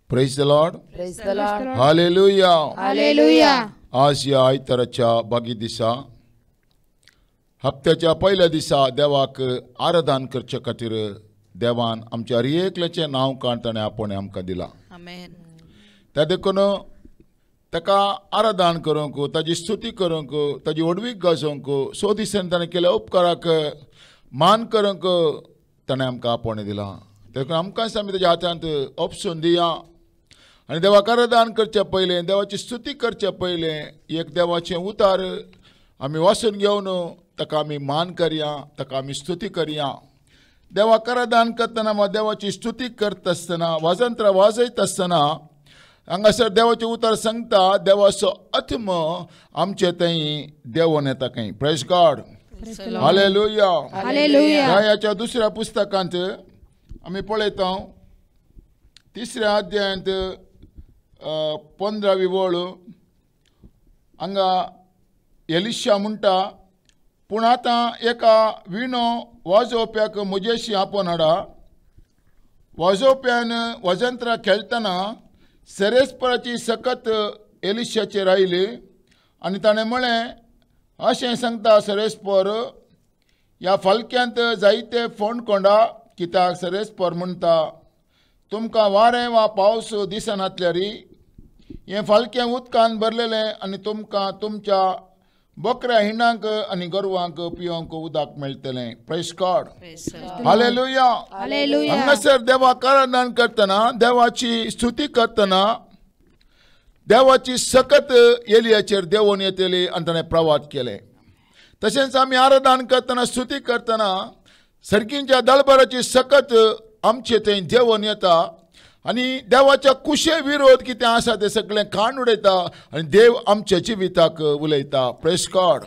Praise the Lord. Praise the Lord. Hallelujah. Hallelujah. आज या आयताराच्या बागी दिसा हप्त्याच्या पहिल्या दिसा देवाक आराधन करचे खातीर देवान आमच्या हर एकल्याचें नांव काढताना आपण आमकां दिला. Amen. त्या देखून ताका आराधन करूंक, ताची स्तुती करूंक, ताची ओडवीक गाजोवंक, सो दिसांनी ताणें केल्या उपकाराक मान करूंक ताणें आमकां आपण दिला. देखून आमकां आमी ताच्या हातांत ओपसून दिया आनी देवाक आराधन करचे पयलें, देवाची स्तुती करचे पयलें एक देवाचें उतार आमी वाचून घेवन ताका आमी मान करया, ताका आमी स्तुती करया. देवाक आराधन करतना वा देवाची स्तुती करता आसतना वाजंत्रां वाजयता आसतना हांगासर देवाचें उतार सांगता, देवाचो आत्म आमचे थंय देंवोन येता खंय. Praise God. हालेलुया. Hallelujah. ह्याच्या दुसऱ्या पुस्तकांत आमी पळयता 3ऱ्या अध्यायांत 15वी वळ हांगा एलिशा म्हणटा, पूण आतां एका विणो वाजोवप्याक म्हजेशी आपण हाडा. वाजोवप्यान वाजंत्रां खेळटना सेरेस्पराची सकत एलिशाचेर आयली आनी ताणें म्हळें, अशें सांगता सेरेस्पर, ह्या फालक्यांत जायते फोंडकोंडा, कित्याक सेरेस्पर म्हणटा, तुमकां वारें वा पावस दिसनातल्या री, हें फालकें उदकान भरलेलें आनी तुमकां तुमच्या बकऱ्या हिंडांक आनी गोरवांक पिवंक उदक मेळटलें. Praise God. हालेलुया. Hallelujah. हांगासर देवाक आराधन करतना, देवाची स्तुती करतना देवाची सकत एलियाचेर देंवोन येतली आनी ताणें प्रवाद केलें. तशेंच आमी आराधन करतना, स्तुती करतना सर्गींच्या दळबराची सकत आमचे थंय देंवोन येता आनी देवाच्या कुशे विरोध कितें आसा तें सगळें काण उडयता आनी देव आमच्या जिविताक उलयता. Praise God.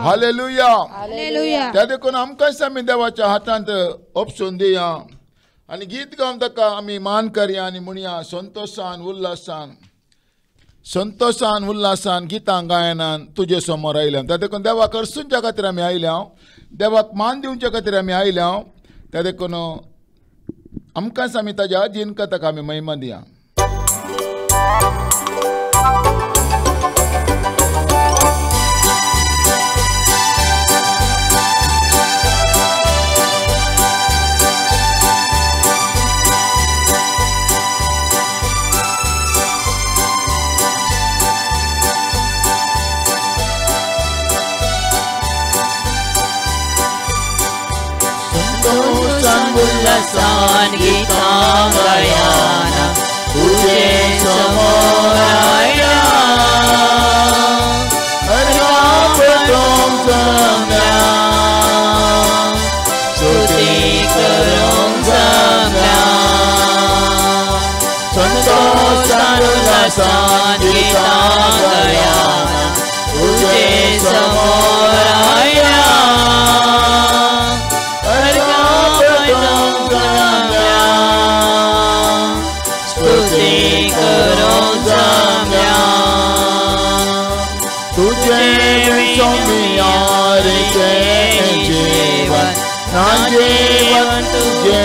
हालेलुया. Hallelujah. त्या देखून आमकांच आमी देवाच्या हातांत ओपसून दिया आनी गीत गावन ताका आमी मान करया आनी म्हणया, संतोशान उल्हासान गितां गायनान तुजे समोर आयल्या. त्या देखून देवाक हरसूंच्या खातीर आमी आयल्या, देवाक मान दिवचे खातीर आमी आयल्या. त्या देखून आमकांच आमी ताज्या जिनका ताका आमी महिमा दिया. उल्हासान गीतां गायना तुझे समोर आयला. स्तुती करूंक जमल्या. संतोषान उल्हासान गीतां गायना तुझे समोर आयला. जीवन तुझे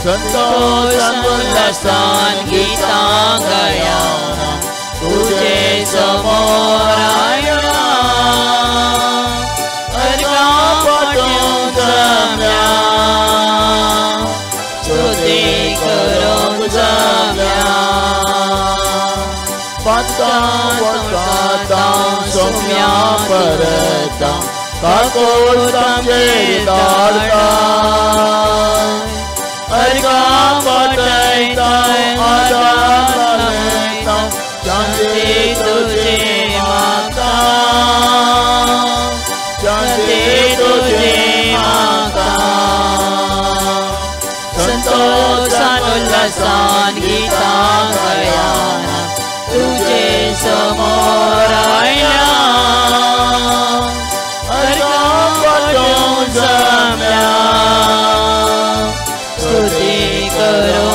संतोषान उल्हासान गीतां गायना तुझे समोर आयला. स्तुती करूंक जमल्या. सोम्या परता काकोळतांचेर धाडटा. अर्गा पटयता आदार मेळटा. शांती तुझे म्हाका, शांती तुझे म्हाका. संतोषान उल्हासान गीतां गायना तुझे समोर आयला. जमल्या. स्तुती करो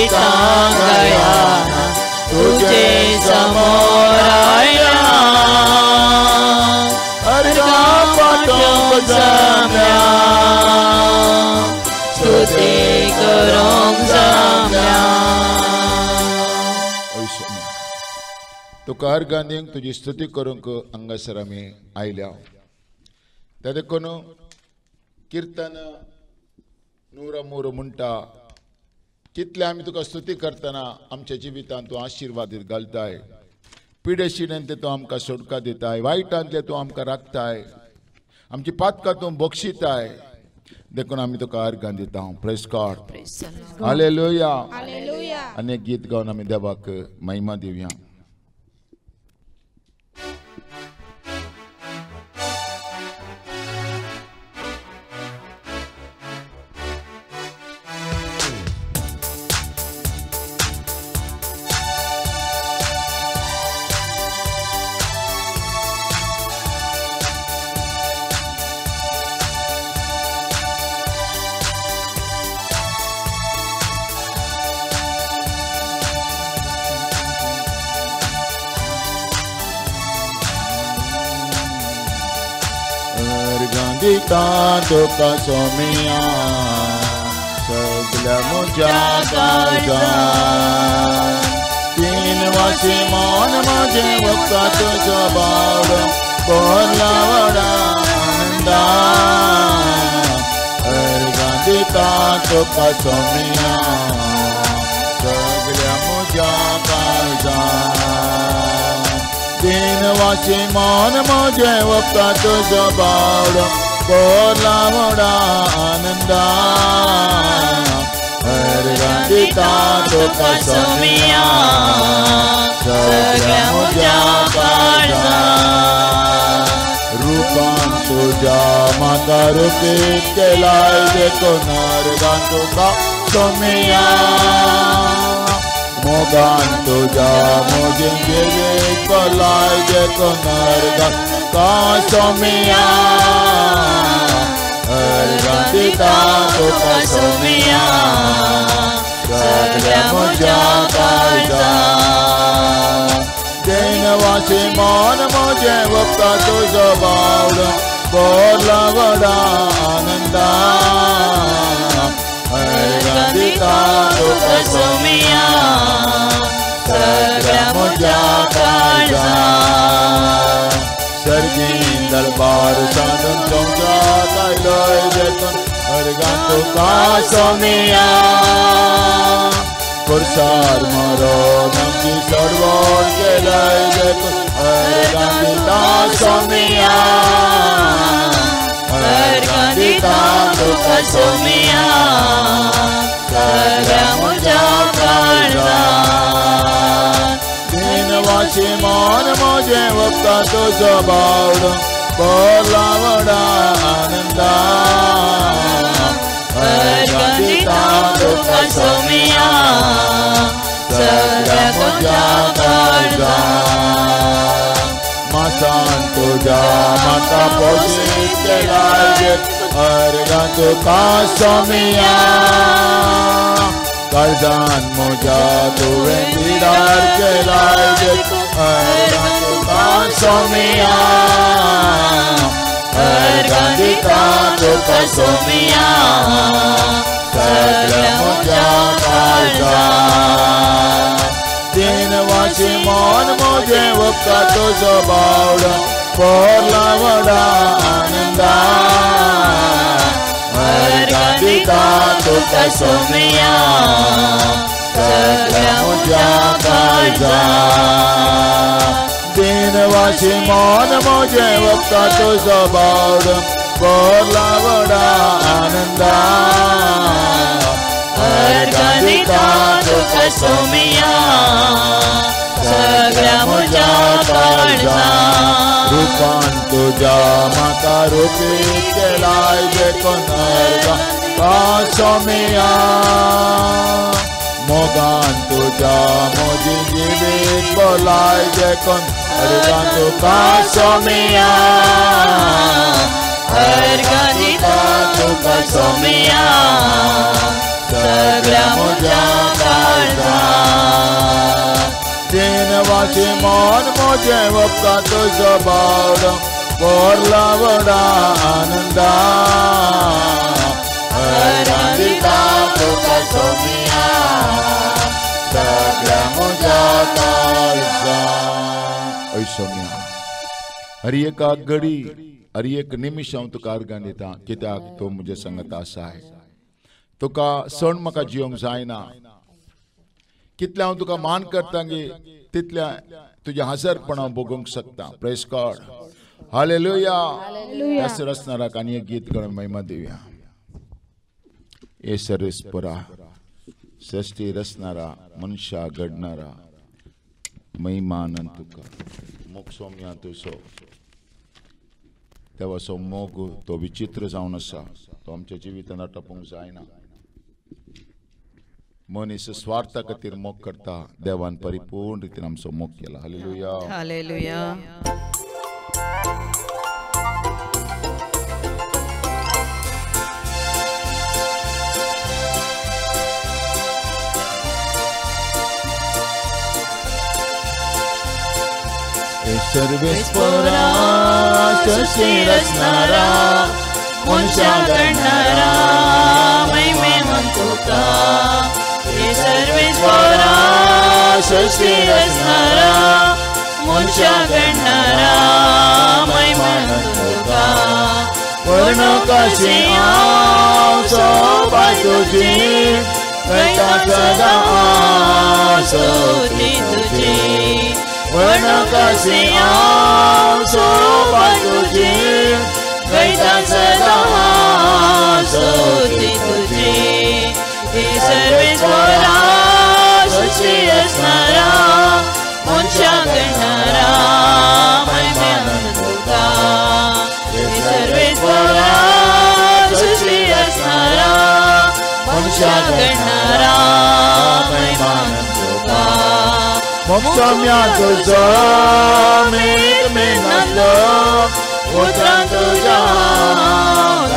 गीता गयाना तुझे समोर आयला अर्गा पाठों जम्या स्तुति करूं जम्या तुका अर्गांदीक तुजी स्तुती करूंक हांगासर आमी आयल्या त्या देखून कीर्तन नूर मूर म्हणटा कितले आमी तुका स्तुती करतना आमच्या जिवितांत तूं आशिर्वादीत घालताय पिडेशिडेंतले तूं आमकां सोडका दिताय वायटांतले तूं आमकां राखताय आमची पातकां तूं बक्षिताय देखून आमी तुका अर्गां दिता प्रेज गॉड हालेलुया हालेलुया आनी एक गीत गावन आमी देवाक महिमा दिवया गीता तुका सोमिया सगळ्या म्हज्या काळजांत तीन वाशी मन माझे वखदा तुजो बावडो कोरला व्हडा आनंदा गीता तुका सोमिया सगळ्या म्हज्या काळजांत तीन वाशी मन माझे वखदा तुजो बावडो कोरला व्हडा आनंदा गीता तुका सोमिया सगळ्या म्हज्या काळजांत रूपान तुज्या म्हाका रुपीत केलाय देखून अर्गान तुका सोमिया मोगान तुज्या म्हजी जिवीत भलाय देखून अर्गान तुका सोमिया गीता तुका सोमिया सगळ्या म्हज्या काळजांत देन वाशी मन म्हजे वखदा तुजो बावडो कोरला व्हडा आनंदा गीता तुका सोमिया सगळ्या म्हज्या काळजांत सर्गीन दरबार साधून तुमच्यात आयलोय देखून अर्गान तुका सोमिया पुरसार मरोन आमची सोडवण केलय देखून अर्गान गीता सोमिया अर्गान गीता तुका सोमिया सगळ्या म्हज्या काळजांत तीन वाशी मन म्हजे वखदा तुजो बावडो कोरला व्हडा आनंदा गीता तुका सोमिया सगळ्या म्हज्या काळजांत मासान तुज्या म्हाका पोशीत केलाय अर्गान तुका सोमिया काळजान म्हज्या तुवें पिडार केलाय अर्गान तुका सोमिया अर्गान गीता तुका सोमिया सगळ्या म्हज्या काळजांत तीन वाशी मन म्हजे वखदा तुजो बावडो कोरला व्हडा आनंदा अर्गान गीता तुका सोमिया सगळ्या म्हज्या काळजांत तीन वाशी मन म्हजे वखदा तुजो बावडो कोरला व्हडा आनंदा अर्गान गीता तुका सोमिया सगळ्या म्हज्या काळजांत रूपान तुज्या म्हाका रुपीत केलाय देखून अर्गान तुका सोमिया मोगान तुज्या म्हजी जिवीत भलाय देखून अर्गान तुका सोमिया अर्गान गीता तुका सोमिया सगळ्या म्हज्या काळजांत Simon मुझे वक्का तुझा बावडा कोरला वडा आनंदा आनंदिता तुका सोमिया सगळ्या मुझा काळजा ओय सोम्या हर एक घडी हर एक निमिष हांव तुका अर्गां दिता कित्याक तूं म्हजे संगत आसाय तुका सण म्हाका जिवंक जायना कितले हांव तुका मान करता गे तितले तुजे हजरपण हांव भोगूंक शकता प्रेज गॉड हालेलुया त्याच रचणाराक आनी एक गीत करून महिमा दिवया हे सर्वेस्परा सृष्टी रचणारा मनशा घडणारा महिमा आनंद तुका मोग सोम्या तुजो देवाचो मोग तो विचित्र जावन आसा तो आमच्या जिवितांत आटोवंक जायना मनीस स्वार्था खातीर मोग करता देवान परिपूर्ण रितीन आमचो मोग केला हालेलुया हालेलुया सर्वेस्परा सृष्टी रचणारा मनशा घडणारा महिमेमन तुका हे सर्वेस्परा सृष्टी रचणारा मनशा घडणारा महिमेमन तुका वर्ण कशी हांव सोबाय तुजी गैता सदा आसोती तुजी वर्ण कशी हांव सोबाय तुजी गैता सदा आसोती तुजी हे सर्वेस्परा सृष्टी रचणारा मनशा घडणारा महिमेमन तुका हे सर्वेस्परा सृष्टी रचणारा मनशा घडणारा महिमेमन तुका मोक्षम्या तुझो मीठ मिनलो उतरां तुझ्या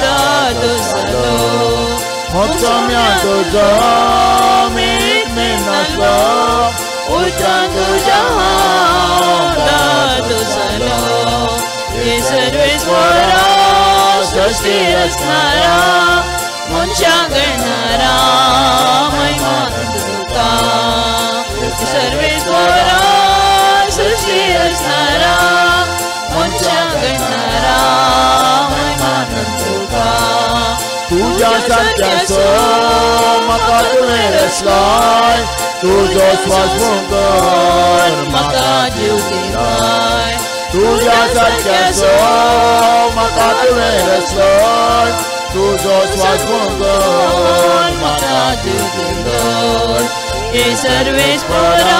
दादू सलो मोक्षम्या तुझो मीठ मिनलो उतरां तुझ्या दादू सलो हे सर्वेस्परा सृष्टी रचणारा मनशा घडणारा महिमेमन तुका सर्वेस्परा सृष्टी रचणारा मनशा घडणारा महिमेमन तुका तुझ्या सत्याचो म्हाका तुवें रचलाय तुजो स्वास भोंगर म्हाका जीव दिलाय तुझ्या सत्याचो म्हाका तुवें रचलाय तुजो स्वास भोंगर म्हाका जीव दिलाय हे सर्वेस्परा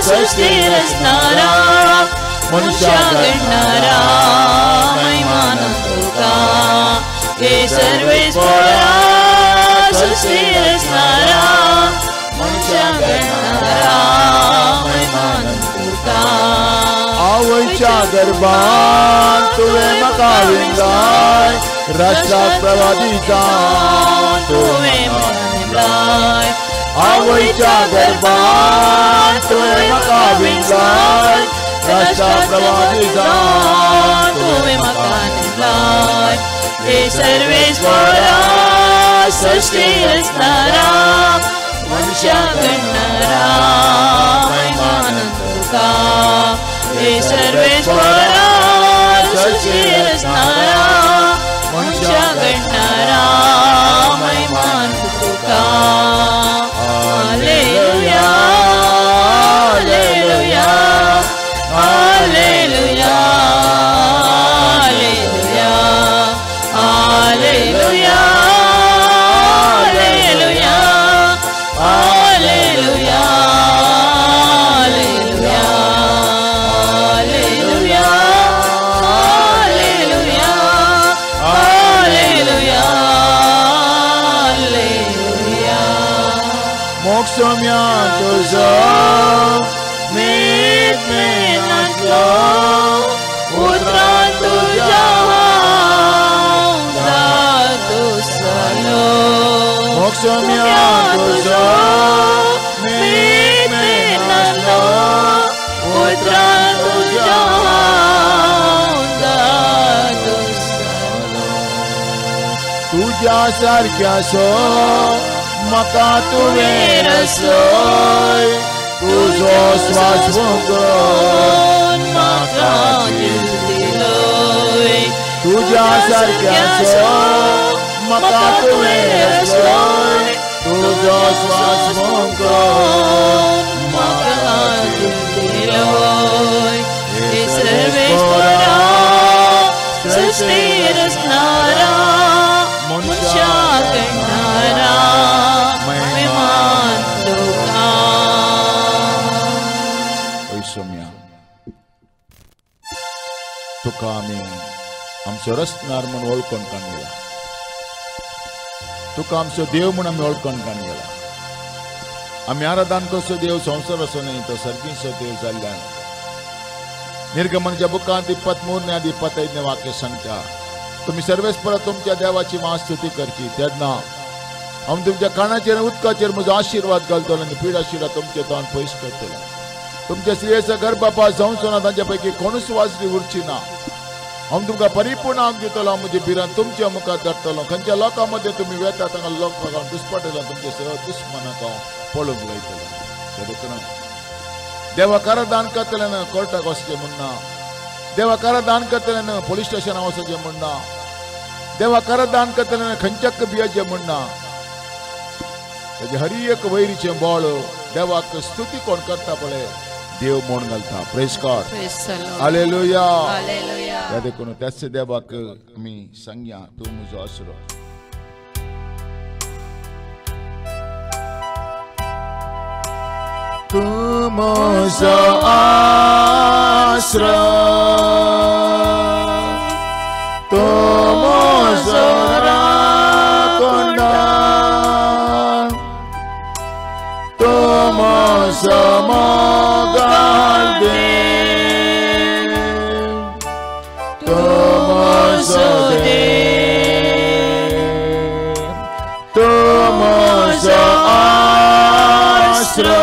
सृष्टी रचणारा मनशा घडणारा महिमेमन तुका हे सर्वेस्परा सृष्टी रचणारा मनशा घडणारा महिमेमन तुका आवयच्या गर्भांत तुवें म्हाका विणलाय रक्षक प्रवादी जावन तुवें म्हाका निमलाय आवयच्या गर्भांत तुवें म्हाका विणलाय रक्षक प्रवादी जावन तुवें म्हाका निमलाय हे सर्वेस्परा सृष्टी रचणारा मनशा घडणारा महिमेमन तुका हे सर्वेस्परा सृष्टी रचणारा मनशा घडणारा महिमेमन तुका hallelujah hallelujah hallelujah hallelujah hallelujah hallelujah hallelujah hallelujah hallelujah hallelujah hallelujah मोक्षम्या तुजो मीठ मिनलो उतरां तुझ्या दादू सलो मोक्षम्या तुजो मीठ मिनलो तुझ्या सारक्याचो म्हाका तुवें रचलोय तुजो स्वास भोगून म्हाका जीव दिलोय तुझ्या सारक्याचो म्हाका तुवें रचलोय तुजो स्वास भोगून म्हाका जीव दिलोय हे सर्वेश्वरा सृष्टी रचणारा मनशा करणारा महिमान तुका सौम्या तुका आमी आमचो रचणार म्हूण वळखून काडला तुका आमचो देव म्हूण आमी वळखून काडला आमी आराधन कसो देव संवसार असो न्ही तो सर्गीचो देव जाल्ल्यान निर्गमनाच्या बुकांत 23 आनी 25 वाक्य सांगता तुम्ही सर्वेस्परा तुमच्या देवाची महास्तुती करची तेन्ना हांव तुमच्या कानाचेर उदकाचेर म्हजो आशीर्वाद घालतलो आनी पीड आशिर्वाद तुमचे तोंड पयस करतलो तुमच्या स्त्रियेचो गर्भपात जावचो ना तांच्या पैकी कोणूच वाजरी उरची ना हांव तुमकां परिपूर्ण आंग दितलो म्हजे बिरान तुमच्या मुखार धाडटलो खंयच्या लोकां मदें तुमी वेता तांकां लोकांक हांव दुस्पटलो तुमचे सगळ्या दुस्मनाक हांव पळोवंक लायतलो ते देखून देवाक दान करतले कोर्टाक वचचें म्हणना देवाक दान करतले पुलीस स्टेशनाक वचचें म्हणना देवाक दान करतले खंयच्याक भियेचें म्हणना तेजे हर एक वैरीचें बोळ देवाक स्तुती कोण करता पळय देव म्हूण घालता प्रेज गॉड हालेलुया हालेलुया त्या देखून त्याच देवाक आमी सांगया तूं म्हजो आसरो तूं म्हजो आसरो तूं म्हजो राखणदार तूं म्हजो मोगाळ देव तूं म्हजो देव तूं म्हजो आसरो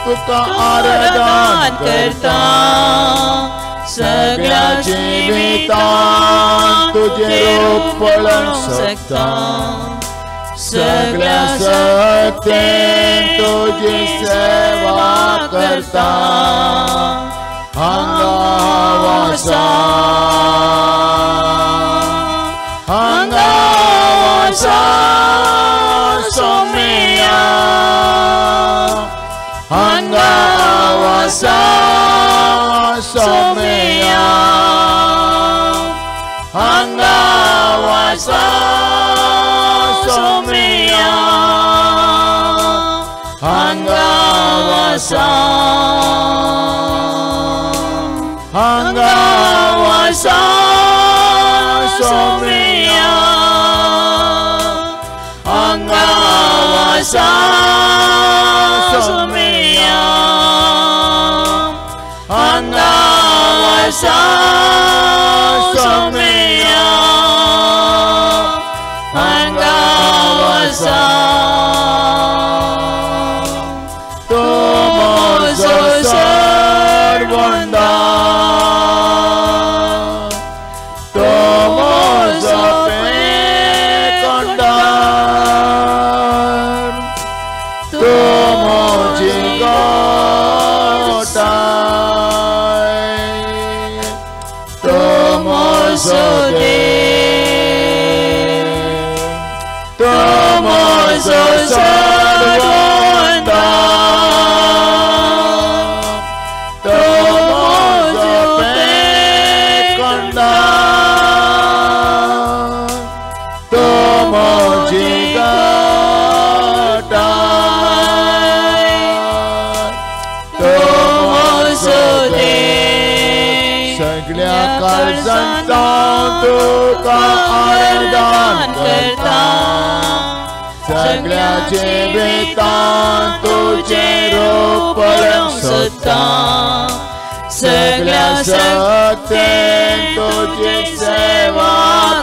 तुका आराधन करता सगळ्या जिवितांत तुझे रूप पळोवंक शकता सगळ्या शक्तीन तुझी सेवा करता हांगा वासा सोमिया हांगा वासा सोमिया हांगा वासा सोमिया हांगा वासा सोमिया हांगा वासा सोमिया हांगा वासा सोमिया हांगा वासा तो म्हजो सर्वंदा तो म्हजो पेकंदार तो म्हजी गोठाय तो म्हजो देव तो म्हजो सर्वंदा तो म्हजो पेकंदार तो म्हजी गोठाय तो म्हजो देव सगळ्या काळजांत तुका आराधन करता सगळ्या जिवितांत तुजें रूप सुता सगळ्या शक्तीन तुझी सेवा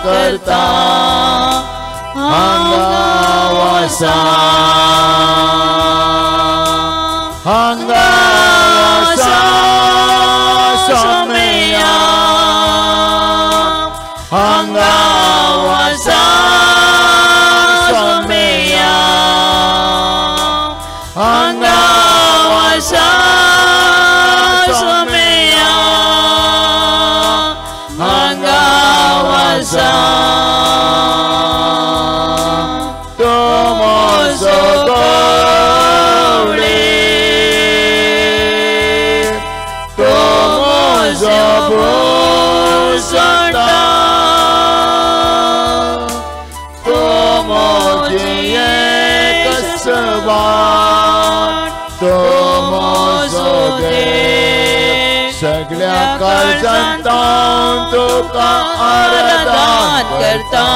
करता अंगावासा अंगावासा सोमया अंगावासा सोमया अंगावासा सोमया अंगावासा तोमोसो गोवळे तोमोसो भूषणा तोमोची एकसवान तोमोसो देव सगळ्या काळजांतां तुका आराधन करता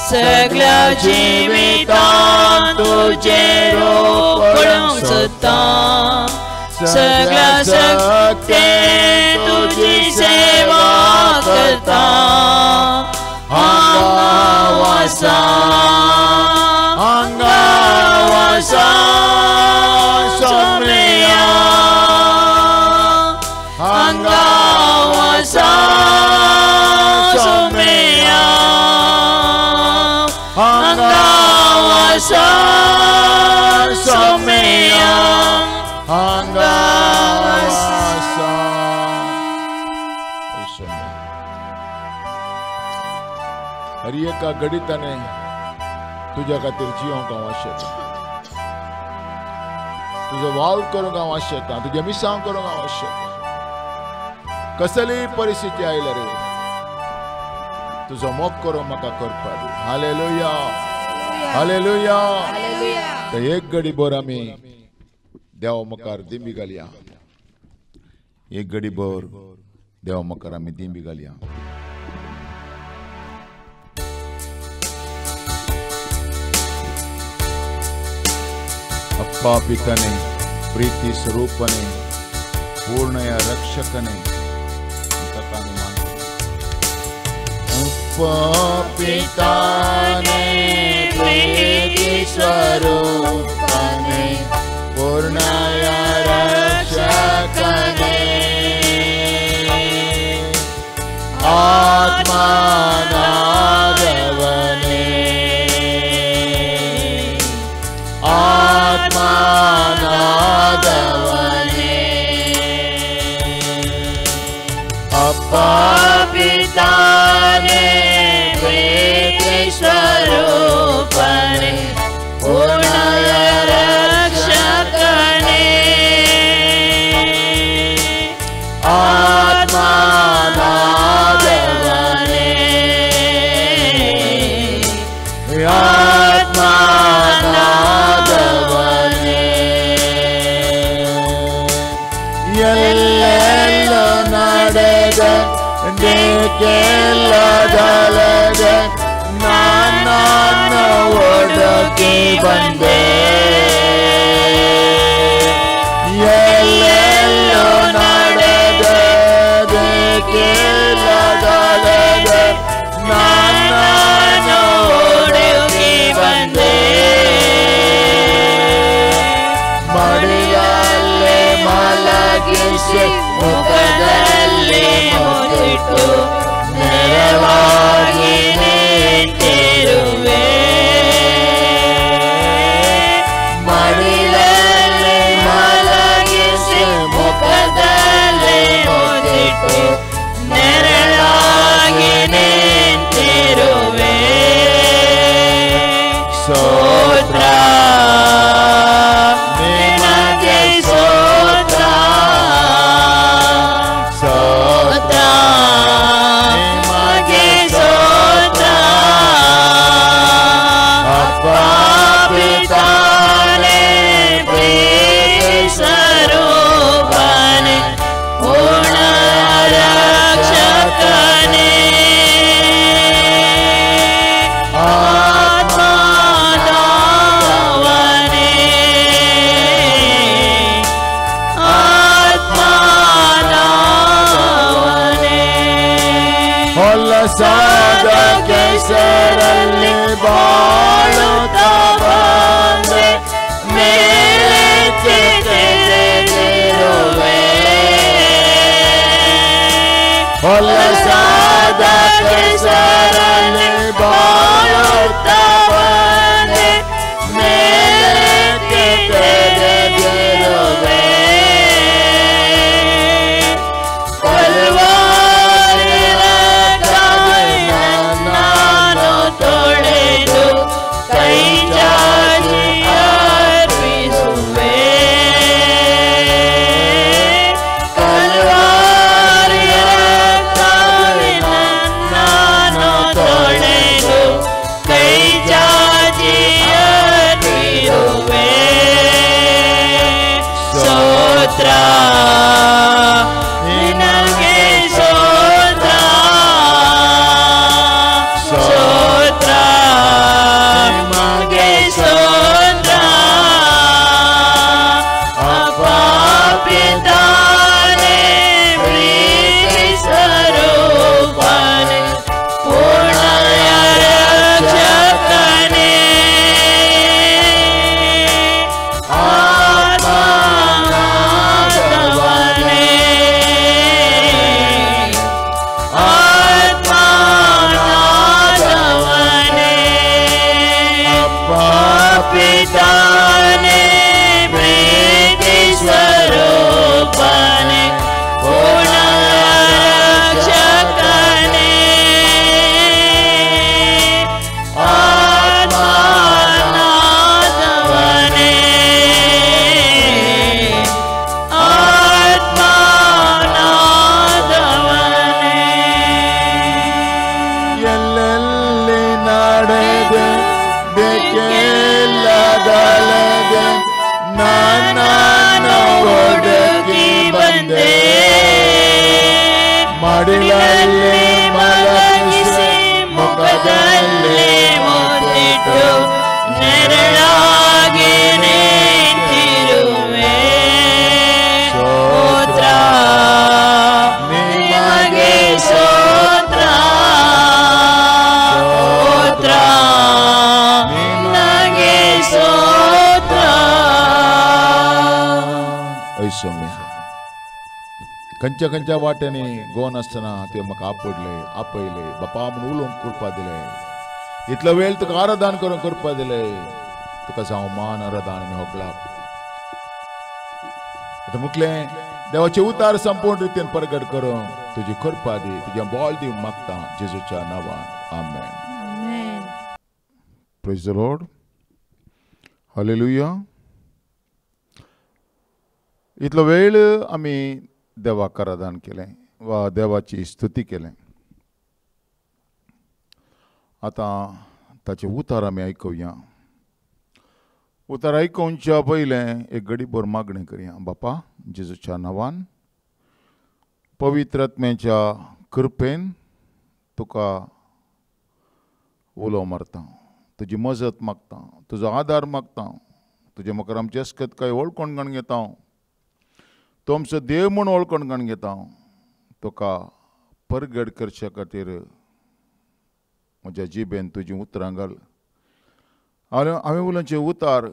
सगळ्या जिवितांत तुझे रूप पळोवंक सोदता सगळ्या शक्तीन तुझी सेवा करता अंगावासा अंगावासा सोमया अंगावासा सोमया अंगावासा सोमया अंगावासा हर एका घडीताने तुझ्या खातीर जिवंक हांव आशेता तुजो वाव करूंक हांव आशेता तुजे मिसांव करूंक हांव आशेता कसली परिस्थिती आयल्या रे तुजो मोग करूंक म्हाका करपा दी हालेलुया हालेलुया तर एक घडी भर आमी देवा मुखार दिंबी घालया एक घडी भर देवा मुखार आमी दिंबी घालया अप्पा पिताने प्रीति स्वरूपने पूर्ण या रक्षकने अप्पा पिताने प्रीति स्वरूपने पूर्ण या रक्षकने आत्मानादवने आत्मानादवने अप्पा पिताने प्रीति स्वरूपने पूर्ण रक्षकने आत्मानादवने आत्मानादवने ಎಲ್ಲೆಲ್ಲೋ ನಡೆದೆ ಬೇಕೆಲ್ಲದಲ್ಲದೆ ನನ್ನನ್ನು ಹುಡುಕಿ ಬಂದೆ ಎಲ್ಲೆಲ್ಲೋ ನಡೆದೆ ಬೇಕೆಲ್ಲದಲ್ಲದೆ ನನ್ನನ್ನು ಹುಡುಕಿ ಬಂದೆ ಮಡಿಲಲ್ಲೇ ಮಲಗಿಸಿ ಮುಖದಲ್ಲಿ ಮುತ್ತಿಟ್ಟು ನೆರವಾಗಿ ನಿಂತಿರುವೆ ಬಾಳುತ್ತಾ ಬಂದೆ ಮೇಲಕ್ಕೆ ತೆರೆದಿರುವೆ ಹೊಲಸಾದ ಕೆಸರಲ್ಲಿ ಬಾಳುತ್ತಾ ಬಂದೆ ಮೇಲಕ್ಕೆ ತೆರೆದಿರುವೆ ನಾನು ತೊಳೆದು ಕೈ ಚಾಚಿ ಅರ್ಪಿಸುವೆ ಕಲ್ವಾರಿಯ ನಾನು ತೊಳೆದು ಕೈ ಚಾಚಿ ಅರ್ಪಿಸುವೆ ಸ್ತೋತ್ರ ನಿನಗೆ ಸ್ತೋತ್ರ ಸ್ತೋತ್ರ ನಿಮಗೆ ಸ್ತೋತ್ರ ಅಪ್ಪ ಪಿತಾನೇ ಪ್ರೀತಿ ಸ್ವರೂಪನೇ ಪೂರ್ಣಯ ರಕ್ಷಕನೇ ಆತ್ಮನಾದವನೇ ಆತ್ಮನಾದವನೇ ಅಪ್ಪ ಪಿತಾನೇ ಪ್ರೀತಿ ಸ್ವರೂಪನೇ ಪೂರ್ಣಯ ರಕ್ಷಕನೇ ಆತ್ಮನಾದವನೇ ಆತ್ಮನಾದವನೇ ಎಲ್ಲೆಲ್ಲಿ ನಡೆದೆ ಬೇಕೆಲ್ಲದಲ್ಲದೆ ನನ್ನನ್ನು ಒದಗಿ ಬಂದೆ ಮಡಿಲಲ್ಲಿ ಮಲಗಿಸಿ ಮುಖದಲ್ಲಿ ಮುತ್ತಿಟ್ಟು ನೆರಳಾಗಿ ನಿಂತಿರುವೆ ಸ್ತೋತ್ರ ನಿಮಗೆ ಸ್ತೋತ್ರ ಸ್ತೋತ್ರ ನಿಮಗೆ ಸ್ತೋತ್ರ ऐसोम्य कंचा कंचा वाटेने गोन असताना ते मग आपडले आपयले बापा म्हणून उलोवंक करपा दिले इतलो वेळ तुका आराधन करूंक करपा दिले तुका हांव मान आराधन आनी होगळाप आतां मुखले देवाचे उतार संपूर्ण रितीन प्रगट करूंक तुजी कृपा दी तुजें बोल दिवंक मागता जेजूच्या नांवान आमेन Amen. Praise the Lord hallelujah इतलो वेळ आमी देवाक आराधन केलें वा देवाची स्तुती केलें आतां ताचे उतार आमी आयकुया उतार आयकुच्या पयलें एक घडीभर मागणी करया बापा जेजूच्या नांवान पवित्र आत्म्याच्या कृपेन तुका उलो मारता तुजी मजत मागता तुजो आदार मागता तुजे मुखार आमचे अस्कतकाय वळखून गण घेता तो आमचो देव म्हूण वळखून गण घेता तुका परगट करचे खातीर म्हज्या जिबेन तुजीं उतरां घाल हांवें उलोवचें उतार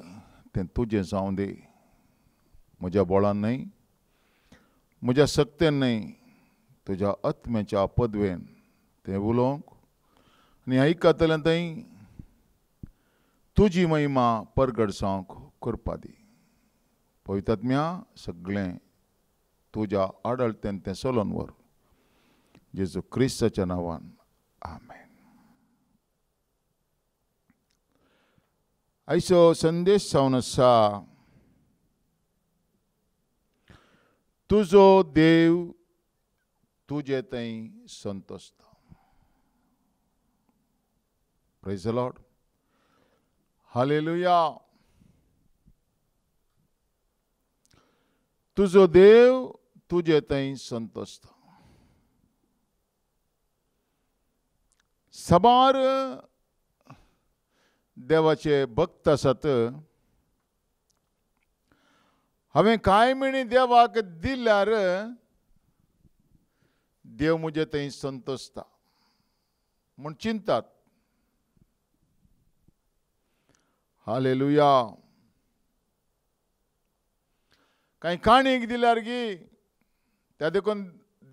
तें तुजें जावं दी म्हज्या बोळान न्हय म्हज्या सक्तेन न्हय तुज्या आत्म्याच्या पदवेन तें उलोवंक आनी आयकतलें थंय तुजी महिमा परगट जावंक करपा दी पवित्र आत्म्या सगळें तुज्या आडळतेन तें चलोवन व्हर जेजू क्रिस्ताच्या नांवान आमेन आयचो संदेश जावन आसा तुजो देव तुजे थंय संतोश्ता प्रेज द लॉर्ड हालेलुया तुजो देव तुजे थंय संतोश्ता सबार देवाचे भक्त आसात हांवें कांय मिणी देवाक दिल्यार देव म्हजे थंय संतोश्ता म्हूण चिंतात हालेलुया. काही काणीक दिल्यार गी त्या देखून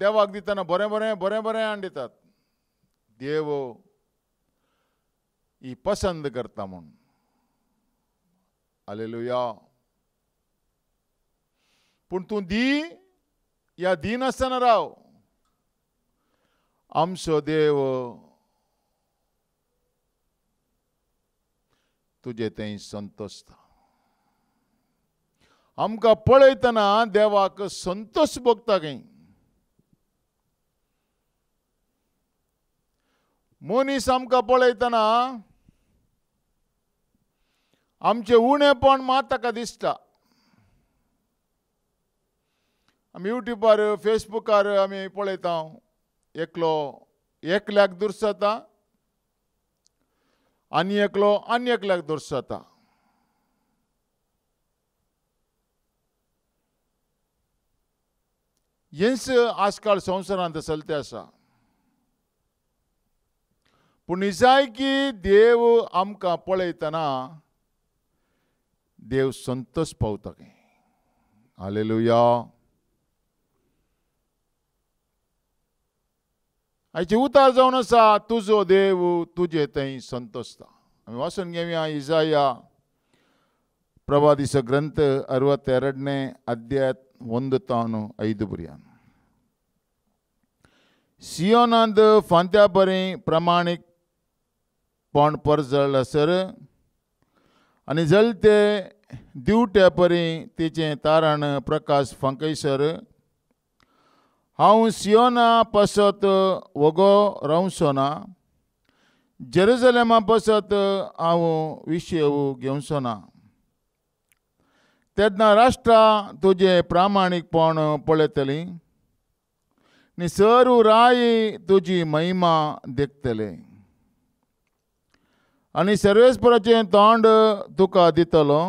देवाक दितना बरें बरें बरें बरें आण दितात. देव ही पसंद करता म्हणून. हालेलुया. पूण तूं दी या दिनासतना राव. आमचो देव तुजे थंय संतोषता. आमकां पळयतना देवाक संतोष भोगता खंय. मनीस आमकां पळयतना आमचें उणेपण मात ताका दिसता. आमी युट्यूबार फेसबुकार आमी पळयता एकलो एकल्याक दुर्सता आनी एकलो आनी एकल्याक दुर्सता. हेंच आजकाल संवसारांत चलते आसा. पूण ही जाय की देव आमकां पळयतना देव संतोष पावता खंय. हालेलुया. हाचे उतार जावन आसा तुजो देव तुजे थंय संतोषता. आमी वाचून घेवया इसाया प्रवादिसो ग्रंथ 62ನೇ अध्याय 1-5 पर्यंत. सियोनांत फांत्या बरें प्रामाणीकपण परजळ आसर आनी जळते दिवट्या परी तिचें तारण प्रकाश फांकयसर. हांव सियोना पासत वगो रावचो ना, जेरुसलेमा पासत हांव विशेव घेवचो ना. तेन्ना राष्ट्रां तुजें प्रामाणीकपण पळयतलीं आनी सर्व राय तुजी महिमा देखतले. आनी सर्वेस्पराचें तोंड तुका दितलो.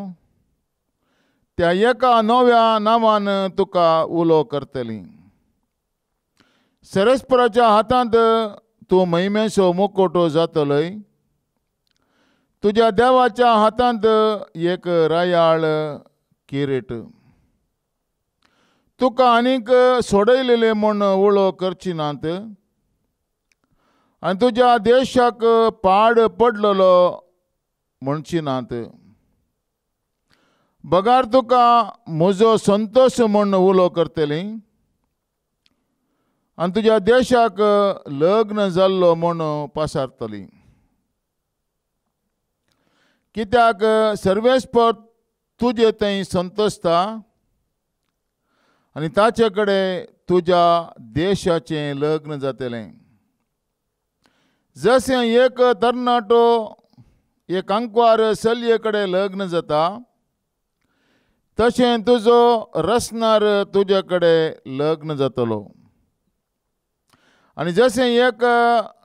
त्या एका नव्या नांवान तुका उलो करतलीं. सर्वेस्पराच्या हातांत तूं महिमेचो मुकुट जातलोय. तुज्या देवाच्या हातांत एक रायाळ किरीट. तुका आनीक सोडयलेले म्हूण उलो करची नात आनी तुज्या देशाक पाड पडलेलो म्हणची नात. बगार तुका म्हजो संतोष म्हूण उलो करतली आनी तुज्या देशाक लग्न जाल्लो म्हूण पासारतली. कित्याक सर्वेस्पर तुजे थंय संतोषता आनी ताचे कडेन तुज्या देशाचें लग्न जातलें. जशें एक तरणाटो एक आंकवार चलये कडेन लग्न जाता, तशें तुजो रसनार तुजे कडेन लग्न जातलो. आनी जशें एक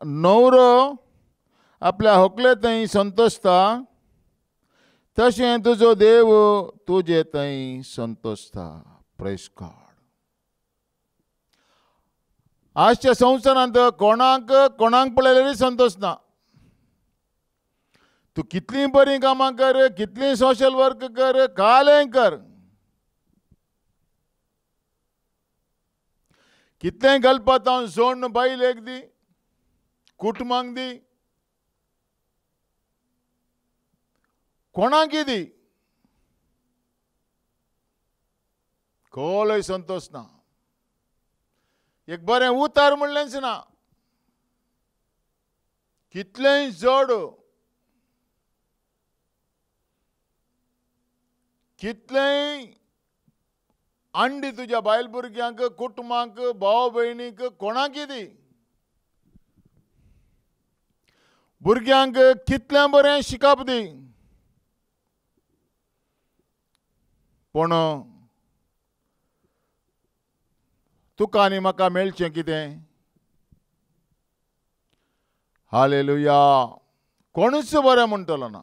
न्हवरो आपल्या व्हंकले थंय संतोषता, तशें तुजो देव तुजे थंय संतोषता. Praise God. आजच्या संवसारांत कोणाक पळयल्यारय संतोष ना. तूं कितलीं बरीं कामां कर, कितलीं सोशल वर्क कर, कालें कर, कितलेंय घालपाक हांव जोडून बायलेक दी, कुटुंबाक दी, कोणाकय दी, कोलोय संतोष ना. एक बरें उतार म्हणलेंच ना. कितलेंय जोड, कितलेंय अंडी तुज्या बायल भुरग्यांक, कुटुंबाक, भाव भयणीक, कोणाकय दी. भुरग्यांक कितलें बरें शिकप दी, पूण तुका आनी म्हाका मेळचें कितें? हालेलुया. कोणूच बरें म्हणटलो ना.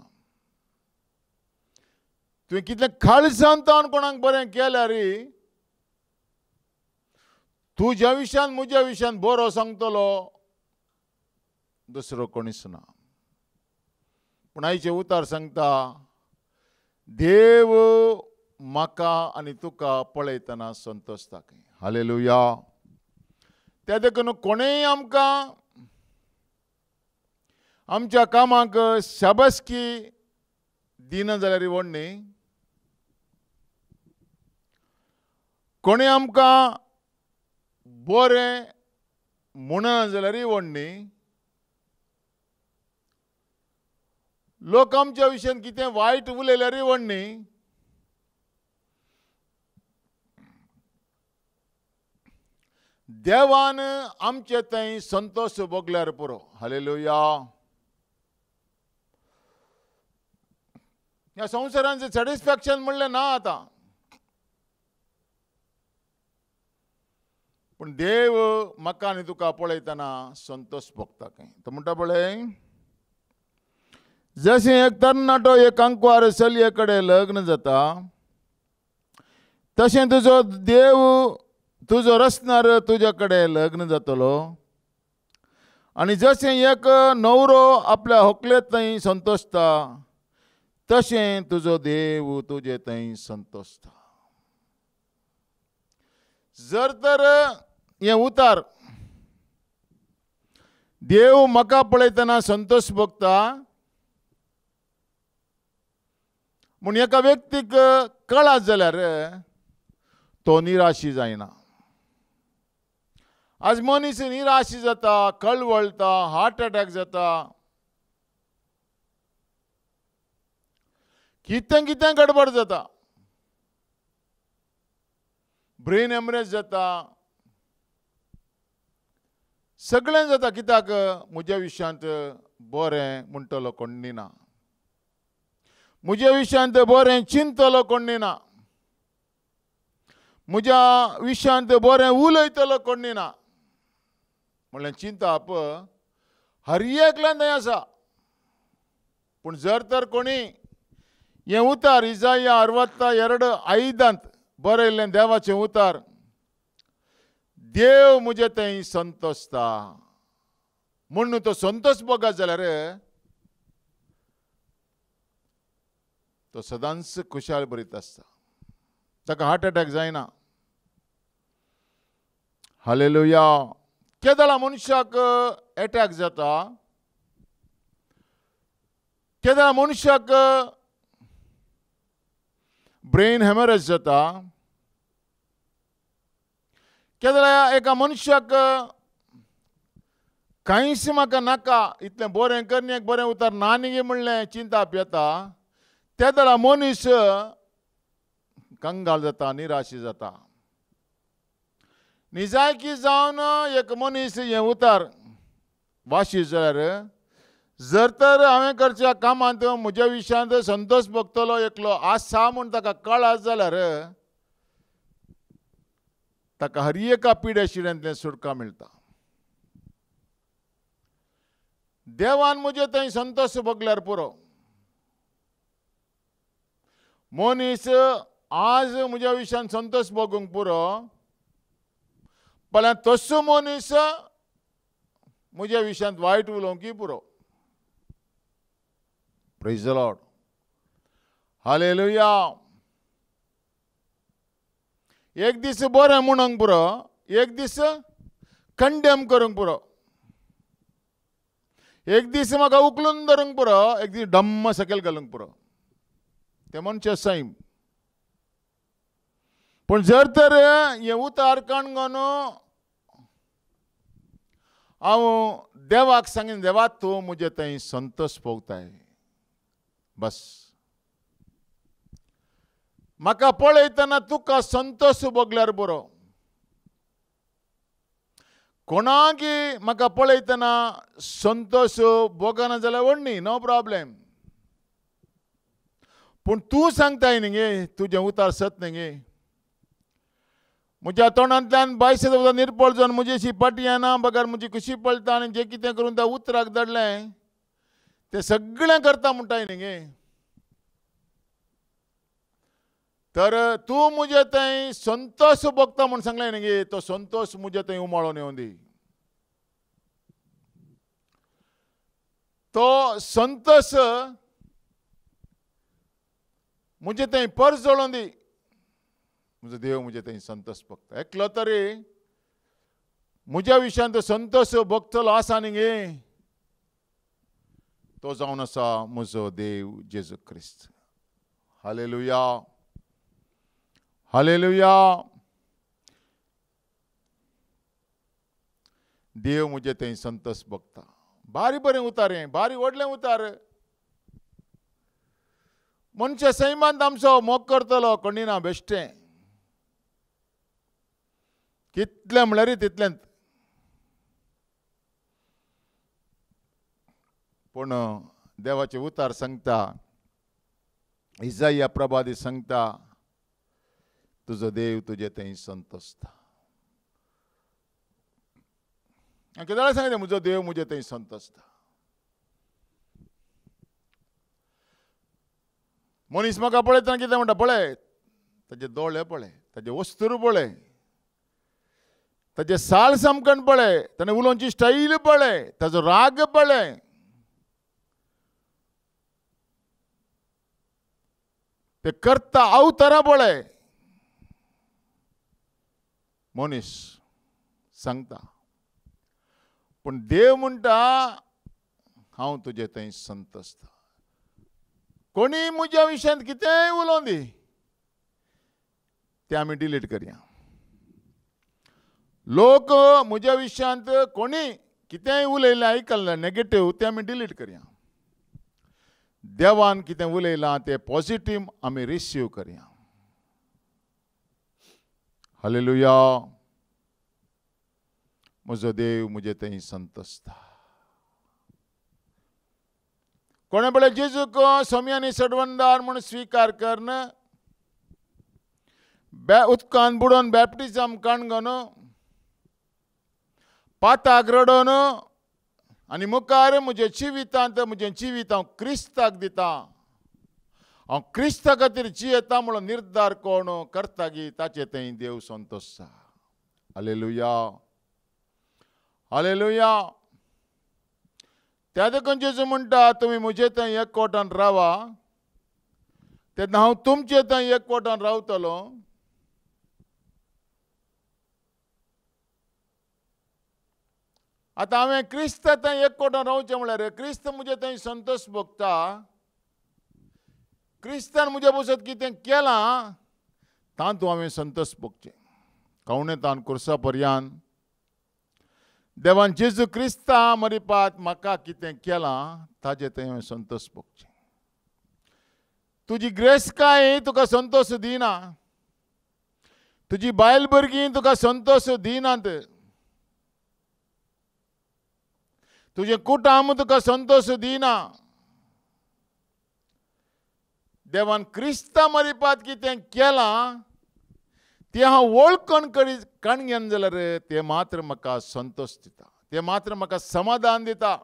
तुवें कितलें खालसावन तावन कोणाक बरें केल्यार तुज्या विशयान म्हज्या विशयान बरो सांगतलो दुसरो कोणीच ना. पूण आयचे उतार सांगता देव म्हाका आनी तुका पळयतना संतोषता खंय. हालेलुया. त्या देखून कोणेय आमकां आमच्या कामाक शाबासकी दिना जाल्यार व्हडणी, कोणी आमकां बरें म्हणना जाल्यार व्हडणी, लोक आमच्या विशयान कितें वायट उलयल्यार व्हडणी, देवान आमचे थंय संतोष भोगल्यार पुरो. हालेलुया. ह्या संवसारांचें सॅटिस्फॅक्शन म्हणलें ना आतां, पूण देव म्हाका आनी तुका पळयतना संतोष भोगता खंय. तो म्हणटा पळय, जशें एक तरणाटो एक आंकवार चलये कडेन लग्न जाता, तशें तुजो देव तुजो रचणार तुजे कडेन लग्न जातलो. आनी जशें एक न्हवरो आपल्या व्हंकले थंय संतोषता, तशें तुजो देव तुजे थंय संतोषता. जर तर हें उतार देव म्हाका पळयतना संतोष भोगता म्हूण एका व्यक्तीक कळत जाल्यार तो निराशी जायना. आज मनीस निराशी जाता, कळवळटा, हार्ट अटॅक जाता, कितें कितें गडबड जाता, ब्रेन हॅमरेज जाता, सगळें जाता. कित्याक म्हज्या विशयांत बरें म्हणटलो कोणी ना, म्हज्या विशयांत बरें चिंतलो कोणी ना, म्हज्या विशयांत बरें उलयतलो कोणी ना. म्हणल्यार चिंताप हर एकल्यान थंय आसा. पूण जर तर कोणी हें उतार इसाया 62:5 बरयल्लें देवाचें उतार, देव म्हजे थंय संतोषता म्हणून तो संतोष भोगत जाल्यार तो सदांच खुशाल भरीत आसता, ताका हार्ट अटॅक जायना. हालेलुया. केदळा मनशाक अटॅक जाता, केदळा मनशाक ब्रेन हॅमरेज जाता, केदळा एका मनशाक कांयच म्हाका नाका, इतलें बरें करनी एक बरें उतार ना न्ही म्हणलें चिंताप येता, तेदळा मनीस कंगाल जाता, निराशी जाता. निजायकी जावन एक मनीस हें उतार वाशीत जाल्यार, जर तर हांवें करच्या कामांत म्हज्या विशयांत संतोष भोगतलो एकलो आसा म्हूण ताका कळत जाल्यार ताका हर एका पिड्या शिड्यांतल्यान सुटका मेळटा. देवान म्हजे थंय संतोष भोगल्यार पुरो. मनीस आज म्हज्या विशयान संतोष भोगूंक पुरो, पण तसो मनीस म्हज्या विशयांत वायट उलोवंकय पुरो. Praise the Lord. हालेलुया. एक दीस बरें म्हणूंक पुरो, एक दीस कंडेम करूंक पुरो, एक दीस म्हाका उखलून धरूंक पुरो, एक दीस डम्म सकयल घालूंक पुरो. ते मनशा सैम. पूण जर तर हें उतार काणगोन हांव देवाक सांगीन, देवा तूं म्हजे थंय संतोष भोगताय, बस म्हाका पळयतना तुका संतोष भोगल्यार बरो. कोणाकी म्हाका पळयतना संतोष भोगना जाल्यार व्हडणी, नो प्रॉब्लेम. पूण तूं सांगताय न्ही गे, तुजें उतार सत न्ही गे. म्हज्या तोंडांतल्यान बायस निर्पळ जावन म्हजेशी पाटी येना, बगर म्हजी खुशी पळता आनी जें कितें करून त्या उतराक धाडलें तें सगळें करता म्हणटाय न्ही गे. तर तूं म्हजे थंय संतोष भोगता म्हूण सांगलें न्ही गे, तो संतोष म्हजे थंय उमाळोन येवं दी. तो संतोष मुझे थंय पर्स जळोवन दी. म्हजो देव मुझे थंय संतोश भोगता. एकलो तरी म्हज्या विशयान तो संतोश भोगतलो आसा न्ही गे, तो जावन आसा म्हजो देव जेजू क्रिस्त. Hallelujah, hallelujah. देव मुझे थंय संतोश भोगता. बारी बरें उतारें, बारी व्हडलें उतार. मनशा सैमांत आमचो मोग करतलो कोणी ना बेश्टें. कितलें म्हळ्यार तितलेंच. पूण देवाचे उतार सांगता, इसाया प्रभादी सांगता, तुजो देव तुजे थंय संतोशता. कितें सांगता, म्हजो देव मुझे थंय संतोशता. मनीस म्हाका पळयतना कितें म्हणटा, पळय ताचे दोळे पळय, ताचे वस्तूर पळय, ताचे साल समकण पळय, ताणें उलोवची स्टाईल पळय, ताजो राग पळय. ते करता अवतारा पळय. मनीस सांगता, पण देव म्हणटा हांव तुजे थंय संतोशता. कोणी म्हज्या विशयांत कितेंय उलोवन दी, तें आमी डिलीट करया. लोक म्हज्या विशयांत कोणी कितेंय उलयलें आयकल्लें नेगेटीव, तें आमी डिलीट करया. देवान कितें उलयलां तें पॉझिटीव आमी रिसीव करया. हालेलुया. म्हजो देव मुझे थंय संतोशता. कोणे बळे जेजूक सोमी आनी सडवणदार म्हूण स्विकार करन, उदकान बुडोवन बॅप्टिजम काणगोन, पाताक रडोवन आनी मुखार म्हजे जिवितांत म्हजें जिवीत हांव क्रिस्ताक दिता, हांव क्रिस्ता खातीर जियेता म्हणून निर्धार कोण करता गी, ताचे थंय देव संतोशता. Hallelujah, hallelujah. त्या देखून जेजू म्हणटा, तुमी म्हजे थंय एकवटान रावा, तेन्ना हांव तुमचे थंय एकवटान रावतलो. आतां हांवें क्रिस्त थंय एकवटान रावचें म्हळ्यार क्रिस्त म्हजे थंय संतोश भोगता. क्रिस्तान म्हजे बसत कितें केलां तातूंत हांवें संतोश भोगचें. कवणेतान कुर्सा पर्यंत देवान जेजू क्रिस्ता मरिपात म्हाका कितें केलां ताचे थंय हांवें संतोश भोगचें. तुजी ग्रेस काय तुका संतोश दिना, तुजी बायल भुरगीं तुका संतोश दिनात, तुजें कुटुंब तुका संतोश दिना. देवान क्रिस्ता मरिपात कितें केलां तें हांव वळखून काणगेन जाल्यार तें मात्र म्हाका संतोश दिता, तें मात्र म्हाका समाधान दिता.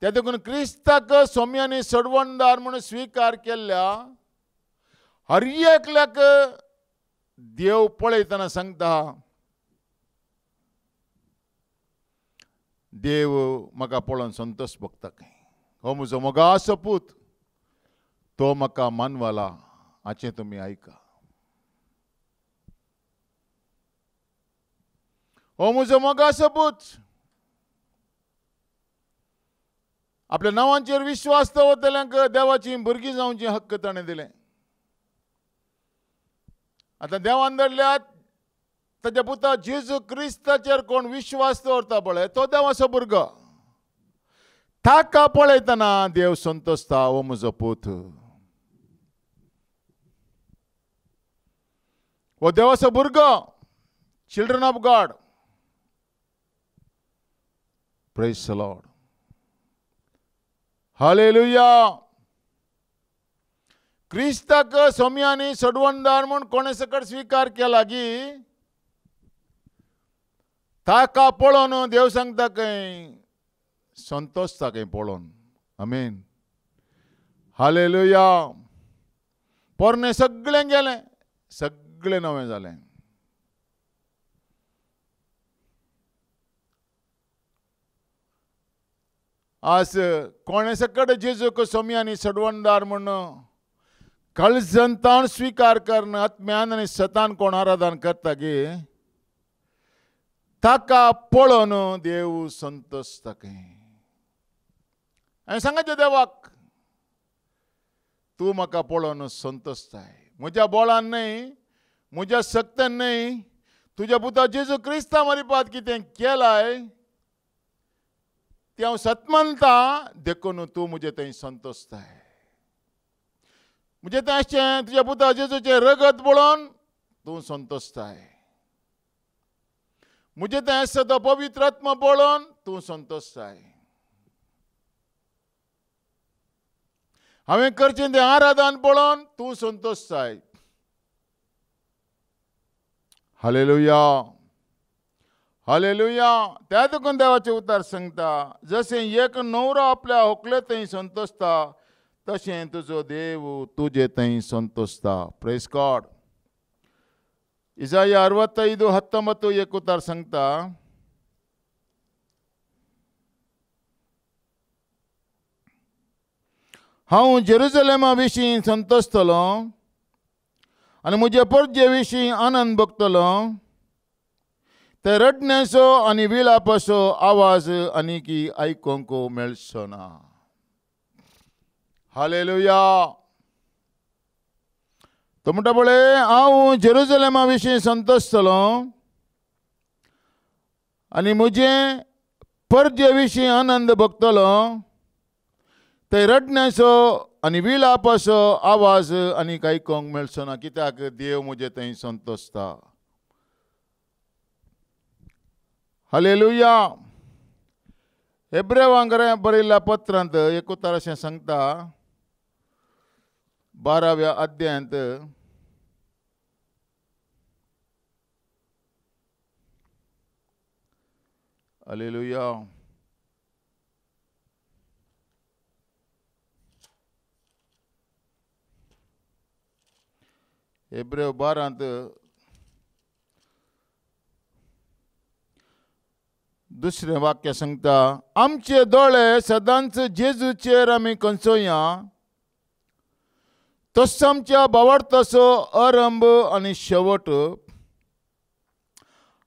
त्या देखून क्रिस्ताक सोमी आनी सडवणदार म्हणून स्विकार केल्ल्या हर एकल्याक देव पळयतना सांगता, देव म्हाका पळोवन संतोश भोगता काय. हो म्हजो मोगाचो पूत, तो म्हाका मानवाला, हाचें तुमी आयका. हो म्हजो मोगाचो पूत, आपल्या नांवांचेर विश्वास दवरतल्यांक देवाची भुरगीं जावची हक्क ताणें दिलें. आतां देवान धरल्यात ताच्या पुता जेजू क्रिस्ताचेर कोण विश्वास दवरता पळय तो देवाचो भुरगो. ताका पळयतना देव संतोशता. हो म्हजो पूत, हो देवाचो भुरगो, children of God. Praise the Lord. Hallelujah. क्रिस्ताक सोमी आनी सडवणदार म्हूण कोणे सकट स्विकार केला की ताका पळोवन देव सांगता खंय संतोशता खंय पळोवन. आमेन. हालेलुया. पोरणे सगळें गेलें, सगळें नवें जालें. आज कोणे सकट जेजूक सोमी आनी सडवणदार म्हण काळजंतान स्वीकार करना आत्म्यान आनी सतान कोण आराधन करता गे ताका पळोवन देव संतोषता हांवें सांगचें देवाक तूं म्हाका पळोवन संतोषताय म्हज्या बोळान न्हय म्हज्या शक्तीन न्हय तुज्या पुता जेजू क्रिस्ता मरिपात कितें केलाय तें हांव सतमनता देखून तूं म्हजें थंय संतोषताय म्हणजे तें अशें तुज्या पुता जेजूचें रगत पळोवन तूं संतोषताय म्हणजे तें आसा तो पवित्र आत्मा पळोवन तूं संतोषताय हांवें करचें तें आराधन पळोवन तूं संतोषताय हालेलुया हालेलुया त्या देखून देवाचें उतर सांगता जशें एक न्हवरो आपल्या व्हंकले थंय संतोषता तशें तुजो देव तुजे थंय संतोषता प्रेज गॉड इसाया 65:19 एक उतर सांगता हांव जेरुसलेमा विशीं संतोषतलो आनी म्हजे परजे विशीं आनंद भोगतलो ते रडण्याचो आनी विलापाचो आवाज आनीकी आयकूंक मेळचो ना हालेलुया तो म्हणटा पळय हांव जेरुसलेमा विशीं संतोषतलो आनी म्हजे परजे विशीं आनंद भोगतलो ते रडण्याचो आनी विलापाचो आवाज आनीक आयकूंक मेळचो ना कित्याक देव म्हजे थंय संतोषता हालेलुया हेब्रेवांक बरयल्ल्या पत्रांत एक उतर अशें सांगता 12व्या अध्यायांत हालेलुया हेब्रेव 12 दुसरें वाक्य सांगता आमचे दोळे सदांच जेजूचेर आमी कंसोया तसो आमच्या भावार्थाचो आरंभ आनी शेवट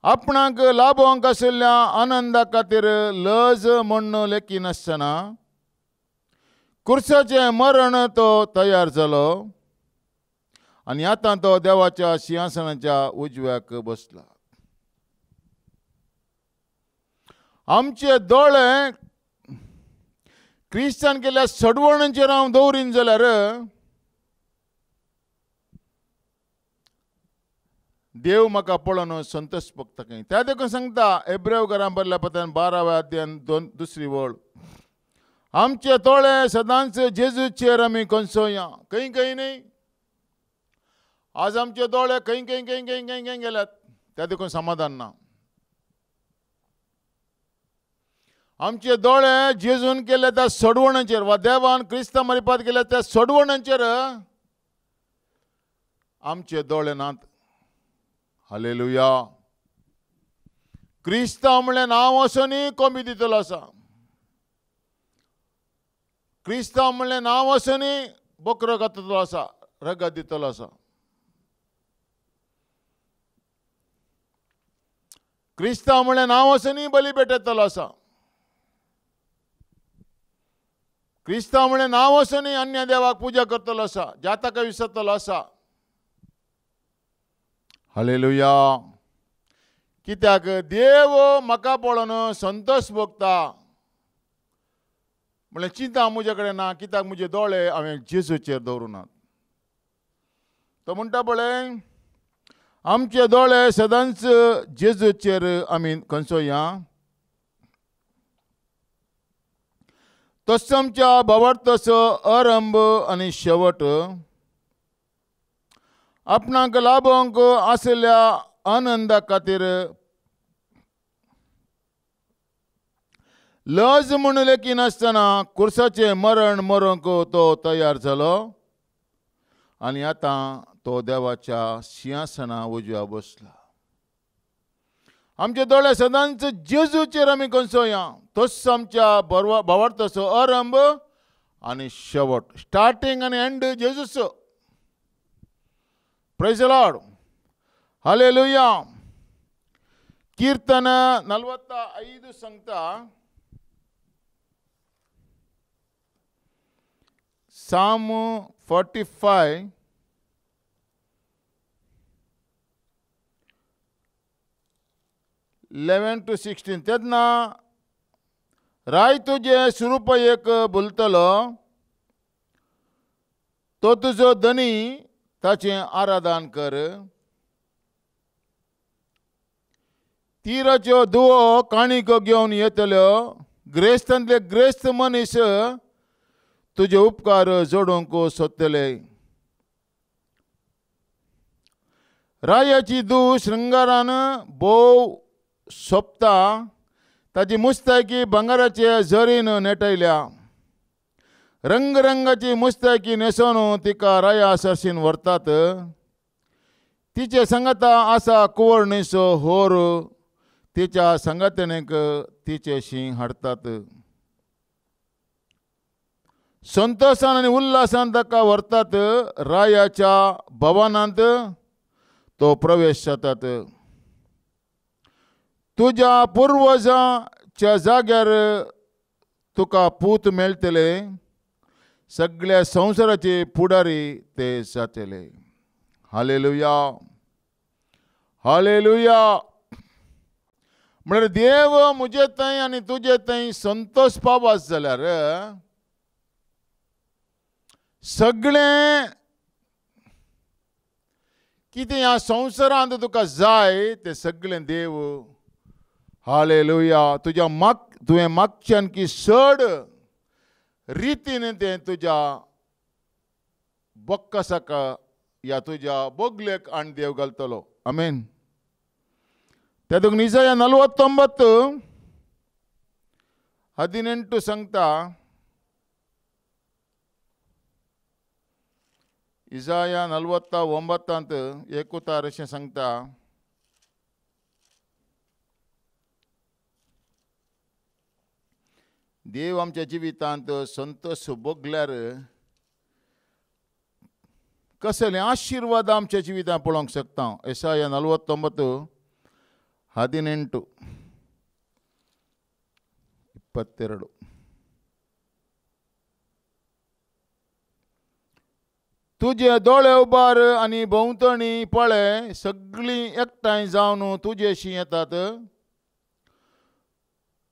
आपणाक लाभोंक आशिल्ल्या आनंदा खातीर लज म्हण लेखी नासतना कुर्साचें मरण तो तयार जालो आनी आतां तो देवाच्या सिंहासनाच्या उजव्याक बसला आमचे दोळे क्रिस्तान केल्या सडवणांचेर हांव दवरीन जाल्यार देव म्हाका पळोवन संतोश भोगता खंय त्या देखून सांगता हेब्रेव घरां बरयल्ल्या पत्रांत 12व्या अध्यायान दुसरी वळ आमचे दोळे सदांच जेजूचेर आमी कंसोया खंय खंय न्ही आज आमचे दोळे खंय खंय खंय खंय खंय खंय गेल्यात त्या देखून समाधान ना आमचे दोळे जेजून केले त्या सडवणांचेर वा देवान क्रिस्ता मरिपात केल्या त्या सडवणांचेर आमचे दोळे नात हालेलुया क्रिस्तांव म्हणलें नांव आसूनय कमी दितलो आसा क्रिस्तांव म्हणलें नांव आसूनय बकरो घातलो आसा रगत दितलो आसा क्रिस्तांव म्हणलें नांव आसूनय बली भेटयतलो आसा क्रिस्तांव म्हणलें नांव आसूनय अन्य देवाक पुजा करतलो आसा जाताक विसरतलो आसा हालेलुया कित्याक देव म्हाका पळोवन संतोश भोगता म्हणल्यार चिंता म्हजे कडेन ना कित्याक म्हजे दोळे हांवें जेजूचेर दवरुनात तो म्हणटा पळय आमचे दोळे सदांच जेजूचेर आमी कंसोया तसो आमच्या भावार्थाचो आरंभ आनी शेवट आपणाक लाभोंक आशिल्ल्या आनंदा खातीर लज म्हूण लेखी नासतना कुर्साचें मरण मरूंक तो तयार जालो आनी आतां तो देवाच्या सिंहासना उजव्या बसला आमचे दोळे सदांच जेजूचेर आमी कसोया. तोच आमच्या भावार्थाचो आरंभ आनी शेवट. स्टार्टींग आनी एंड जेजूच. Praise the Lord. हालेलुया. कीर्तन 45 सांगता, Psalm 45 11 to 16. तेन्ना राय तुजे सुरूपयेक बोलतलो, तो तुजो धनी, ताचें आराधन कर. तीराच्यो धुवो काणीक घेवन येतल्यो, ग्रेस्तांतले ग्रेस्त मनीस तुजे उपकार जोडूंक सोदतले. रायाची धूव श्रृंगारान बोव सोपता, ताची मुस्तायकी भांगाराचे झरीन नेटयल्या. रंगरंगाची मुस्तायकी न्हेसोन तिका राया सरसीन व्हरतात. तिचे संगता आसा कुंवरणीचो होर, तिच्या संगतीनेक तिचे शीं हाडटात. संतोषान आनी उल्हासान ताका व्हरतात. रायाच्या भवनांत तो प्रवेश जातात. तुज्या पुर्वजांच्या जाग्यार तुका पूत मेळटले, सगळ्या संवसाराचे पुडारी ते जातले. हालेलुया. हालेलुया. म्हळ्यार देव म्हजे थंय आनी तुजे थंय संतोष पावस जाल्यार सगळें कितें ह्या संवसारांत तुका जाय तें सगळें देव. हालेलुया. तुवें मागच्यान की चड रितीन तें तुज्या बॉक्कसाका या तुज्या बोगलेक आनी देव घालतलो. आमेन. तेदूक इसाया 49:18 सांगता, इसाया 49:19 अशें सांगता, देव आमच्या जिवितांत संतोष भोगल्यार कसले आशिर्वाद आमच्या जिवितांत पळोवंक शकता. इसाया 49:18-22. तुजे दोळे उबार आनी भोंवतणी पळय, सगळीं एकठांय जावन तुजेशी येतात.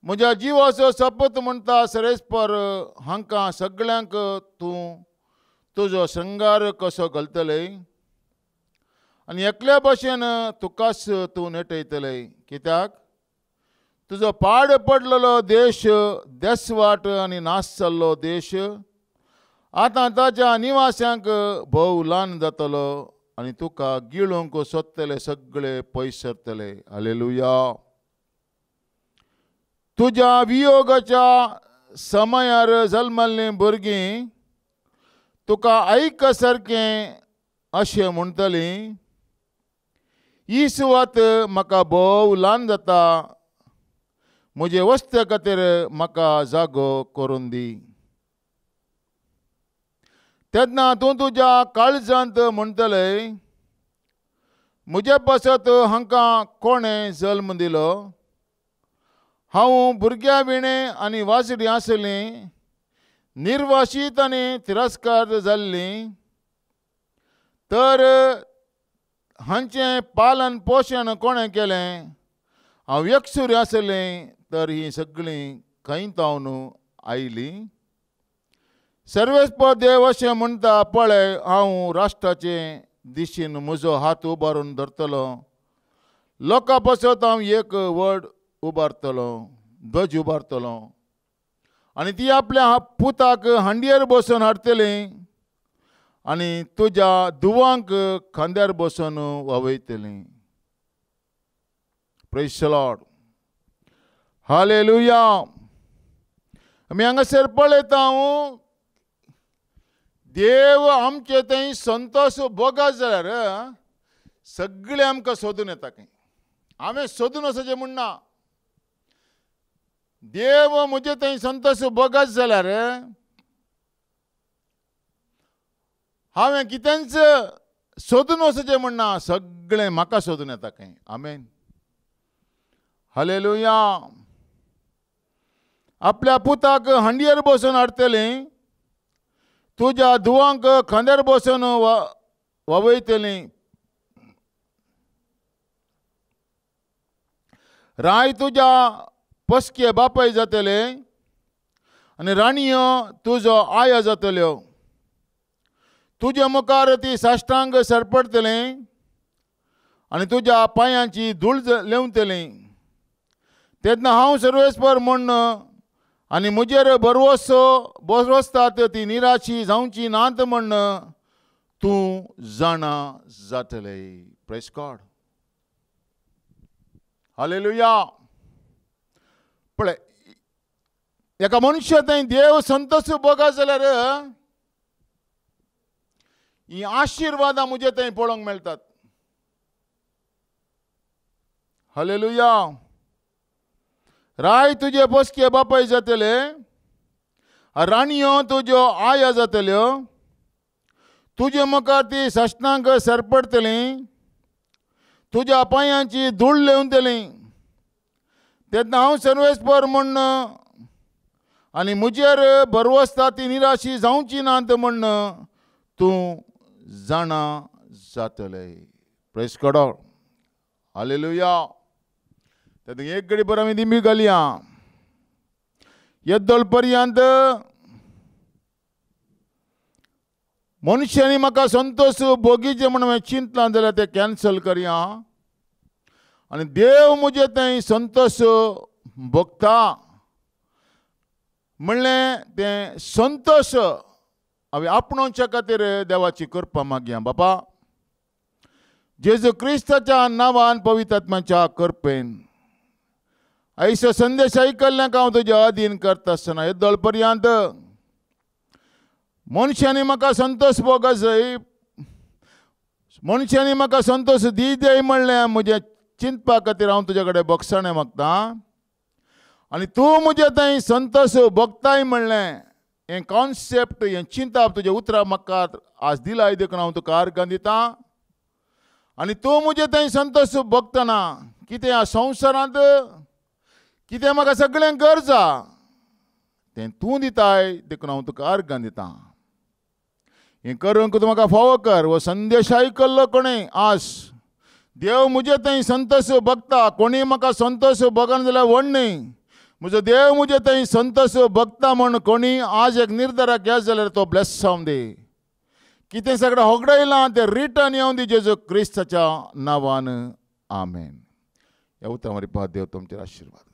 म्हज्या जिवाचो सपत म्हणटा सरेस्पर, हांकां सगळ्यांक तूं तुजो श्रृंगार कसो घालतले आनी एकल्या भशेन तुकाच तूं नेटयतले. कित्याक तुजो पाड पडलेलो देश, देसवाट आनी नाश जाल्लो देश आतां ताच्या निवास्यांक भोव ल्हान जातलो आनी तुका गिळूंक सोदतले सगळे पयस सरतले. हालेलुया. तुज्या वियोगाच्या समयार जल्मल्लीं भुरगीं तुका आयक सारकें अशें म्हणटलीं, ही सुवात म्हाका भोव ल्हान जाता, म्हजे वस्ते खातीर म्हाका जागो करून दी. तेन्ना तूं तुज्या काळजांत म्हणटले, म्हजे पासत हांकां कोणें जल्म दिलो. हांव भुरग्या विणें आनी वाजडी आसलीं, निर्वाशीत आनी तिरस्कार जाल्लीं, तर हांचें पालन पोशण कोणें केलें. हांव एकसुरी आसलें, तर हीं सगळीं खंयतावन आयलीं. सर्वेस्पर देव अशें म्हणटा, पळय, हांव राष्ट्राचे दिशेन म्हजो हात उबारून धरतलो. लोकां पासत हांव एक व्हड उबारतलो, ध्वज उबारतलो, आनी ती आपल्या पुताक हांडयेर बसून हाडटली आनी तुज्या धुवांक खांद्यार बसून वावयतली. Praise the Lord. हालेलुया. आमी हांगासर पळयता, देव आमचे थंय संतोष भोगत जाल्यार सगळे आमकां सोदून येता खंय. हांवें सोदून वचचें म्हणना. देव म्हजे थंय संतोश बगत जाल्यार हांवें कितेंच सोदून वचचें म्हणना. सगळें म्हाका सोदून येता खंय. आमेन. हालेलुया. आपल्या पुताक हंडयेर बसून हाडटलीं, तुज्या धुवांक खांद्यार बसून ववयतलीं. राय तुज्या पसके बापाय जातले आनी राणयो तुजो आया जातल्यो. तुज्या मुखार ती साश्टांग सरपडटलीं आनी तुज्या पांयांची धूळ लेवतलीं. तेन्ना हांव सर्वेस्पर म्हण आनी म्हजेर बसतात ती निराशी जावची नात म्हण तूं जाणा जातले. Praise God. हालेलुया. पळय, एका मनशा थंय देव संतोश बगत जाल्यार ही आशिर्वादां म्हजे थंय पळोवंक मेळटात. हालेलुया. राय तुजे पसके बापाय जातले, राणयो तुज्यो आया जातल्यो. तुजे मुखार ती साश्टांग सरपडटलीं, तुज्या पांयांची धूळ लेवतलीं. तेन्ना हांव सर्वेस्पर म्हण आनी म्हजेर भरवसता ती निराशी जावची नात म्हण तूं जाणा जातले. Praise God. हालेलुया. तेन्ना एक घडी बरं आमी दिमी घालया. येद्दोळ पर्यंत मनशांनी म्हाका संतोश भोगीचे म्हण हांवें चिंतलां जाल्यार तें कॅन्सल करया. आनी देव म्हजे थंय संतोश भोगता म्हणलें तें संतोश हांवें आपणोवच्या खातीर देवाची कृपा मागया. बापा, जेजू क्रिस्ताच्या नांवान पवित्र आत्म्याच्या कृपेन आयचो संदेश आयकल्ल्याक हांव तुज्या अधीन करता आसतना येद्दोळ पर्यंत मनशांनी म्हाका संतोश भोगत जाय, मनशांनी म्हाका संतोश दी म्हणलें म्हजें चिंतपा खातीर हांव तुजे कडेन बक्षाणें मागतां. आनी तूं म्हजे थंय संतोश भोगताय म्हणलें हें कॉन्सेप्ट, हें चिंतप तुजें उतरां म्हाका आज दिलाय देखून हांव तुका आर्गां दितां. आनी तूं म्हजे थंय संतोश भोगतना कितें ह्या संवसारांत कितें म्हाका सगळें गरजा तें तूं दिताय देखून हांव तुका आर्गां दितां. हें करूंक तूं म्हाका फावो कर. हो संदेश आयकल्लो कोणें आज देव म्हजे थंय संतोश भोगता. कोणी म्हाका संतोश भोगना जाल्यार व्हड न्ही. म्हजो देव म्हजे थंय संतोश भोगता म्हण कोणी आज एक निर्धार केलो जाल्यार तो ब्लेस जावं दी. कितें सगळें होगडयलां तें रिटर्न येवं दी जेजू क्रिस्ताच्या नांवान. आमेन. ह्या उतरां वरवीं देव तुमचेर आशिर्वाद.